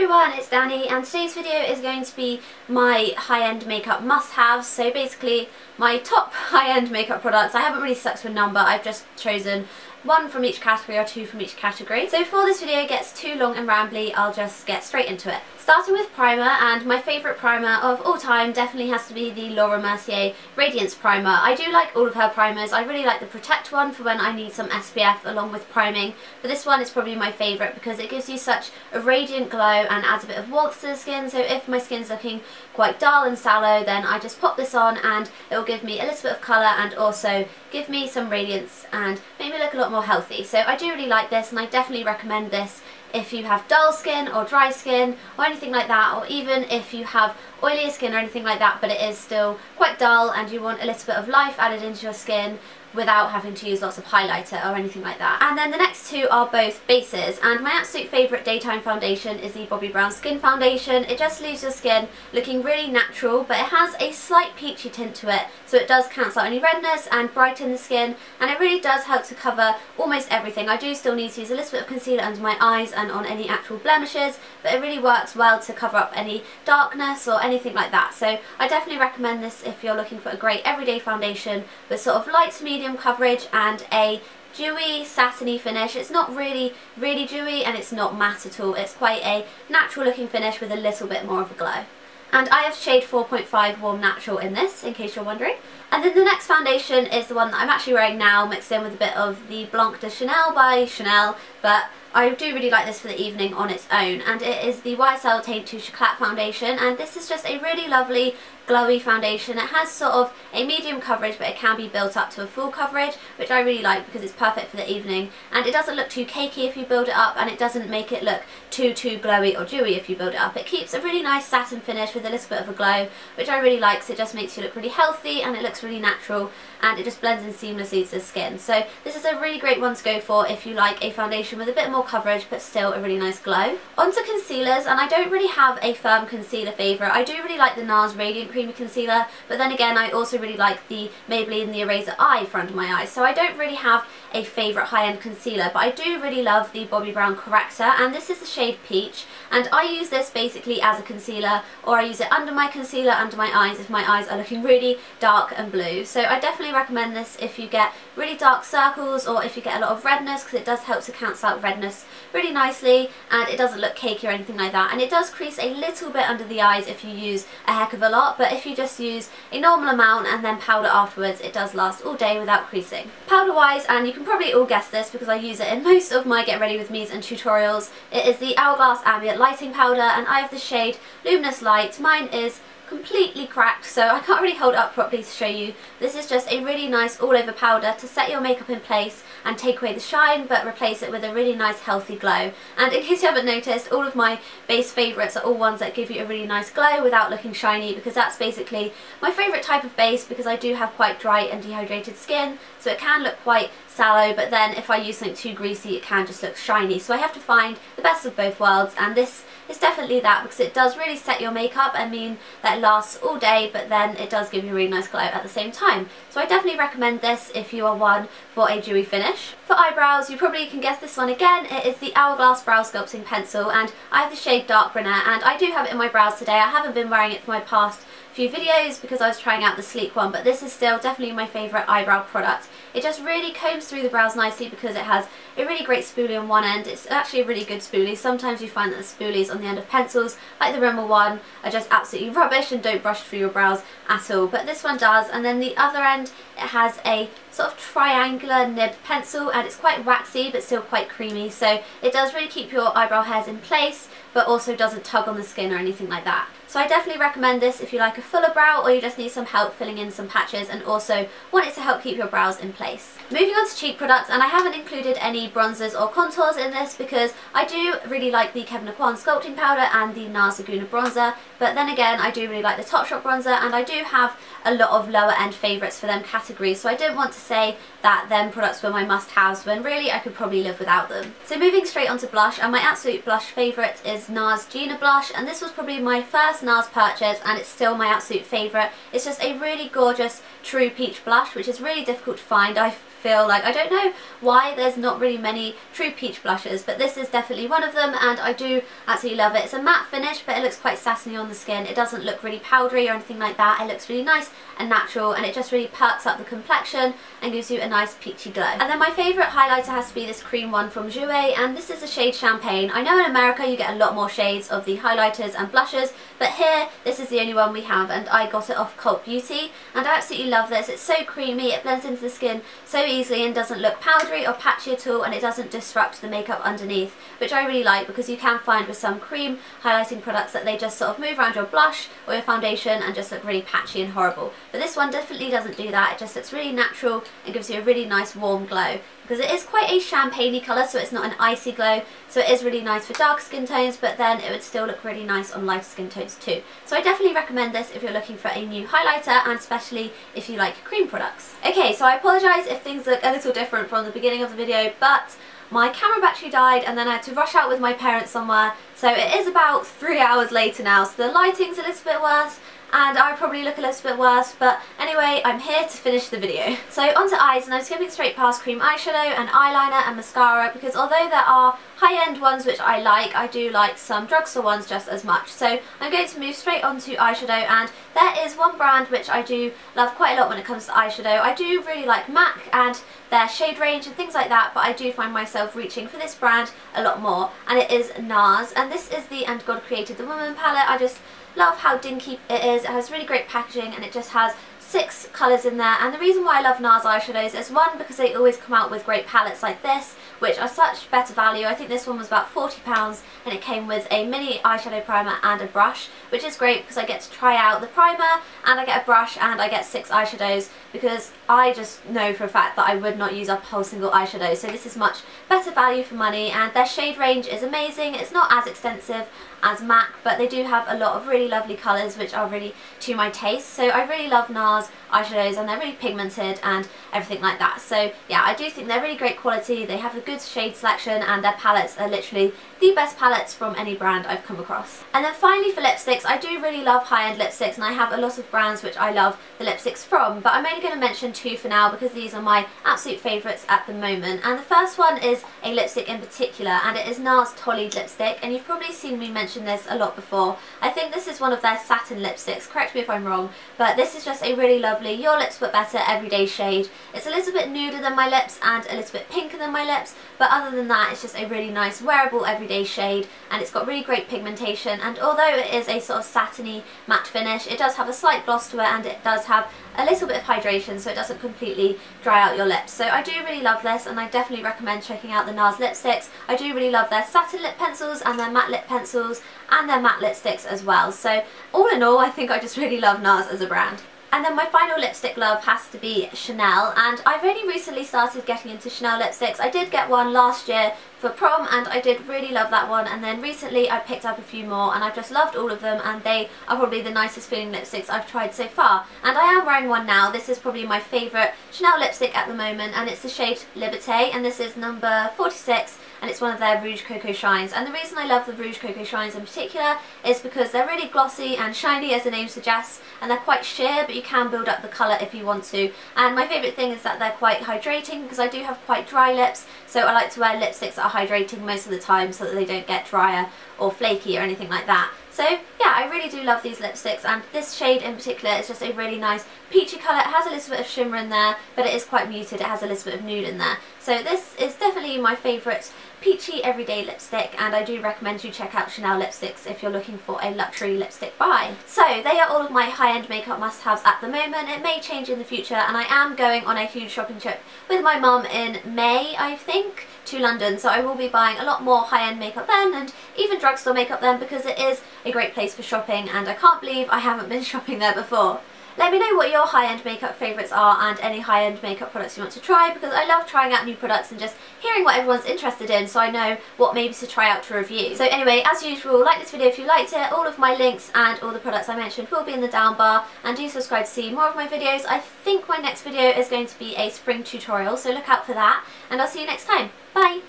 everyone, it's Danny, and today's video is going to be my high-end makeup must-haves. So basically my top high-end makeup products. I haven't really stuck to a number, I've just chosen one from each category or two from each category. So before this video gets too long and rambly, I'll just get straight into it. Starting with primer, and my favourite primer of all time definitely has to be the Laura Mercier Radiance Primer. I do like all of her primers. I really like the Protect one for when I need some SPF along with priming, but this one is probably my favourite because it gives you such a radiant glow and adds a bit of warmth to the skin. So if my skin's looking quite dull and sallow, then I just pop this on and it will give me a little bit of colour and also give me some radiance and make me look a lot more healthy. So I do really like this, and I definitely recommend this if you have dull skin or dry skin or anything like that, or even if you have oilier skin or anything like that but it is still quite dull and you want a little bit of life added into your skin without having to use lots of highlighter or anything like that. And then the next two are both bases, and my absolute favourite daytime foundation is the Bobbi Brown Skin Foundation. It just leaves your skin looking really natural, but it has a slight peachy tint to it, so it does cancel out any redness and brighten the skin, and it really does help to cover almost everything. I do still need to use a little bit of concealer under my eyes and on any actual blemishes, but it really works well to cover up any darkness or anything like that. So I definitely recommend this if you're looking for a great everyday foundation with sort of light to medium coverage and a dewy, satiny finish. It's not really dewy and it's not matte at all. It's quite a natural looking finish with a little bit more of a glow. And I have shade 4.5 Warm Natural in this, in case you're wondering. And then the next foundation is the one that I'm actually wearing now, mixed in with a bit of the Blanc de Chanel by Chanel, but I do really like this for the evening on its own, and it is the YSL Teint Touche Éclat foundation, and this is just a really lovely glowy foundation. It has sort of a medium coverage, but it can be built up to a full coverage, which I really like because it's perfect for the evening, and it doesn't look too cakey if you build it up, and it doesn't make it look too glowy or dewy if you build it up. It keeps a really nice satin finish with a little bit of a glow, which I really like, so it just makes you look really healthy and it looks really natural, and it just blends in seamlessly to the skin. So this is a really great one to go for if you like a foundation with a bit more coverage but still a really nice glow. On to concealers, and I don't really have a firm concealer favourite. I do really like the Nars Radiant Creamy Concealer, but then again I also really like the Maybelline The Eraser Eye for under my eyes, so I don't really have a favourite high-end concealer, but I do really love the Bobbi Brown Corrector, and this is the shade Peach, and I use this basically as a concealer, or I use it under my concealer under my eyes if my eyes are looking really dark and blue. So I definitely recommend this if you get really dark circles or if you get a lot of redness, because it does help to cancel out redness really nicely, and it doesn't look cakey or anything like that, and it does crease a little bit under the eyes if you use a heck of a lot, but if you just use a normal amount and then powder afterwards, it does last all day without creasing. Powder wise, and you can probably all guess this because I use it in most of my get ready with me's and tutorials, it is the Hourglass Ambient Lighting Powder, and I have the shade Luminous Light. Mine is completely cracked, so I can't really hold it up properly to show you. This is just a really nice all over powder to set your makeup in place and take away the shine but replace it with a really nice healthy glow. And in case you haven't noticed, all of my base favourites are all ones that give you a really nice glow without looking shiny, because that's basically my favourite type of base, because I do have quite dry and dehydrated skin, so it can look quite sallow, but then if I use something too greasy it can just look shiny. So I have to find the best of both worlds, and this is definitely that, because it does really set your makeup and mean that it lasts all day, but then it does give you a really nice glow at the same time. So I definitely recommend this if you are one for a dewy finish. For eyebrows, you probably can guess this one again. It is the Hourglass Brow Sculpting Pencil, and I have the shade Dark Brunette, and I do have it in my brows today. I haven't been wearing it for my past few videos because I was trying out the sleek one, but this is still definitely my favourite eyebrow product. It just really combs through the brows nicely because it has a really great spoolie on one end. It's actually a really good spoolie. Sometimes you find that the spoolies on the end of pencils, like the Rimmel one, are just absolutely rubbish and don't brush through your brows at all, but this one does. And then the other end, it has a sort of triangular nib pencil, and it's quite waxy but still quite creamy, so it does really keep your eyebrow hairs in place but also doesn't tug on the skin or anything like that. So I definitely recommend this if you like a fuller brow or you just need some help filling in some patches and also want it to help keep your brows in place. Moving on to cheek products, and I haven't included any bronzers or contours in this because I do really like the Kevyn Aucoin Sculpting Powder and the Nars Laguna Bronzer, but then again I do really like the Topshop Bronzer, and I do have a lot of lower end favourites for them categories, so I didn't want to say that them products were my must-haves when really I could probably live without them. So moving straight on to blush, and my absolute blush favourite is Nars Gina Blush, and this was probably my first Nars purchase and it's still my absolute favourite. It's just a really gorgeous true peach blush, which is really difficult to find. I feel like, I don't know why there's not really many true peach blushes, but this is definitely one of them and I do absolutely love it. It's a matte finish, but it looks quite satiny on the skin. It doesn't look really powdery or anything like that. It looks really nice and natural, and it just really perks up the complexion and gives you a nice peachy glow. And then my favourite highlighter has to be this cream one from Jouer, and this is the shade Champagne. I know in America you get a lot more shades of the highlighters and blushes, but here this is the only one we have, and I got it off Cult Beauty, and I absolutely love this. It's so creamy, it blends into the skin so easily and doesn't look powdery or patchy at all, and it doesn't disrupt the makeup underneath, which I really like, because you can find with some cream highlighting products that they just sort of move around your blush or your foundation and just look really patchy and horrible. But this one definitely doesn't do that. It just looks really natural and gives you a really nice warm glow, because it is quite a champagne-y colour, so it's not an icy glow, so it is really nice for dark skin tones, but then it would still look really nice on lighter skin tones too. So I definitely recommend this if you're looking for a new highlighter, and especially if you like cream products. Okay, so I apologise if things look a little different from the beginning of the video, but my camera battery died and then I had to rush out with my parents somewhere, so it is about 3 hours later now, so the lighting's a little bit worse and I probably look a little bit worse, but anyway, I'm here to finish the video. So onto eyes, and I'm skipping straight past cream eyeshadow and eyeliner and mascara, because although there are high-end ones which I like, I do like some drugstore ones just as much. So I'm going to move straight on to eyeshadow, and there is one brand which I do love quite a lot when it comes to eyeshadow. I do really like MAC and their shade range and things like that, but I do find myself reaching for this brand a lot more, and it is Nars, and this is the And God Created the Woman palette. I just love how dinky it is. It has really great packaging and it just has 6 colours in there, and the reason why I love Nars eyeshadows is, one, because they always come out with great palettes like this, which are such better value. I think this one was about £40 and it came with a mini eyeshadow primer and a brush, which is great because I get to try out the primer and I get a brush and I get 6 eyeshadows, because I just know for a fact that I would not use up a whole single eyeshadow, so this is much better value for money, and their shade range is amazing. It's not as extensive as MAC, but they do have a lot of really lovely colours which are really to my taste, so I really love Nars eyeshadows, and they're really pigmented and everything like that. So yeah, I do think they're really great quality. They have a good shade selection and their palettes are literally the best palettes from any brand I've come across. And then finally for lipsticks, I do really love high-end lipsticks, and I have a lot of brands which I love the lipsticks from, but I'm only going to mention 2 for now because these are my absolute favourites at the moment. And the first one is a lipstick in particular, and it is Nars Tolede lipstick, and you've probably seen me mention this a lot before. I think this is one of their satin lipsticks, correct me if I'm wrong, but this is just a really lovely Your Lips But Better everyday shade. It's a little bit nuder than my lips and a little bit pinker than my lips, but other than that it's just a really nice wearable everyday shade, and it's got really great pigmentation, and although it is a sort of satiny matte finish, it does have a slight gloss to it, and it does have a little bit of hydration, so it doesn't completely dry out your lips. So I do really love this, and I definitely recommend checking out the Nars lipsticks. I do really love their satin lip pencils and their matte lip pencils and their matte lipsticks as well. So all in all, I think I just really love Nars as a brand. And then my final lipstick love has to be Chanel, and I've only recently started getting into Chanel lipsticks. I did get one last year for prom and I did really love that one, and then recently I picked up a few more and I've just loved all of them, and they are probably the nicest feeling lipsticks I've tried so far. And I am wearing one now. This is probably my favourite Chanel lipstick at the moment, and it's the shade Liberte, and this is number 46, and it's one of their Rouge Coco Shines. And the reason I love the Rouge Coco Shines in particular is because they're really glossy and shiny, as the name suggests, and they're quite sheer, but you can build up the colour if you want to. And my favourite thing is that they're quite hydrating, because I do have quite dry lips, so I like to wear lipsticks that are hydrating most of the time so that they don't get drier or flaky or anything like that. So yeah, I really do love these lipsticks, and this shade in particular is just a really nice peachy colour. It has a little bit of shimmer in there, but it is quite muted. It has a little bit of nude in there. So this is definitely my favourite peachy everyday lipstick, and I do recommend you check out Chanel lipsticks if you're looking for a luxury lipstick buy. So they are all of my high-end makeup must-haves at the moment. It may change in the future, and I am going on a huge shopping trip with my mum in May, I think, to London, so I will be buying a lot more high-end makeup then, and even drugstore makeup then, because it is a great place for shopping, and I can't believe I haven't been shopping there before. Let me know what your high-end makeup favourites are and any high-end makeup products you want to try, because I love trying out new products and just hearing what everyone's interested in, so I know what maybe to try out to review. So anyway, as usual, like this video if you liked it. All of my links and all the products I mentioned will be in the down bar, and do subscribe to see more of my videos. I think my next video is going to be a spring tutorial, so look out for that, and I'll see you next time. Bye!